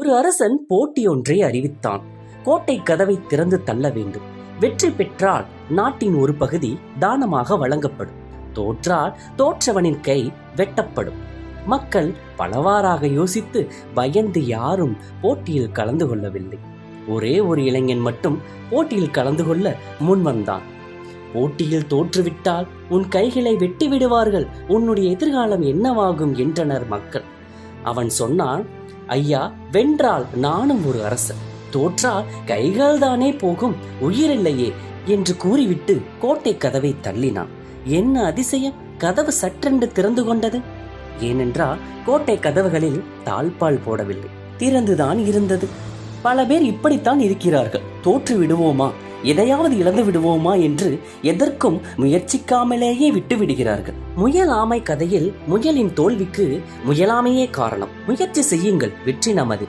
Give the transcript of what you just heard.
ஒரு அரசன் போட்டியொன்றை அறிவித்தான். கோட்டை கதவை திறந்து தள்ள வேண்டும். வெற்றி பெற்றால் நாட்டின் ஒரு பகுதி தானமாக வழங்கப்படும். தோற்றால் தோற்றவனின் கை வெட்டப்படும். மக்கள் பலவாறாக யோசித்து பயந்து யாரும் போட்டியில் கலந்து கொள்ளவில்லை. ஒரே ஒரு இளைஞன் மட்டும் போட்டியில் கலந்து கொள்ள முன்வந்தான். போட்டியில் தோற்றுவிட்டால் உன் கைகளை வெட்டி விடுவார்கள், உன்னுடைய எதிர்காலம் என்னவாகும் என்றனர் மக்கள். அவன் சொன்னான், ஐயா, வென்றால் நானும் ஒரு அரசன், தோற்றால் கைகள் தானே போகும், உயிரில்லையே என்று கூறிவிட்டு கோட்டை கதவை தள்ளினான். என்ன அதிசயம்! கதவு சற்றென்று திறந்து கொண்டது. ஏனென்றால் கோட்டை கதவுகளில் தாழ்பால் போடவில்லை, திறந்துதான் இருந்தது. பல பேர் இப்படித்தான் இருக்கிறார்கள். தோற்று விடுவோமா, எதையாவது இழந்து விடுவோமா என்று எதற்கும் முயற்சிக்காமலேயே விட்டு விடுகிறார்கள். முயல் ஆமை கதையில் முயலின் தோல்விக்கு முயலாமையே காரணம். முயற்சி செய்யுங்கள், வெற்றி நமது.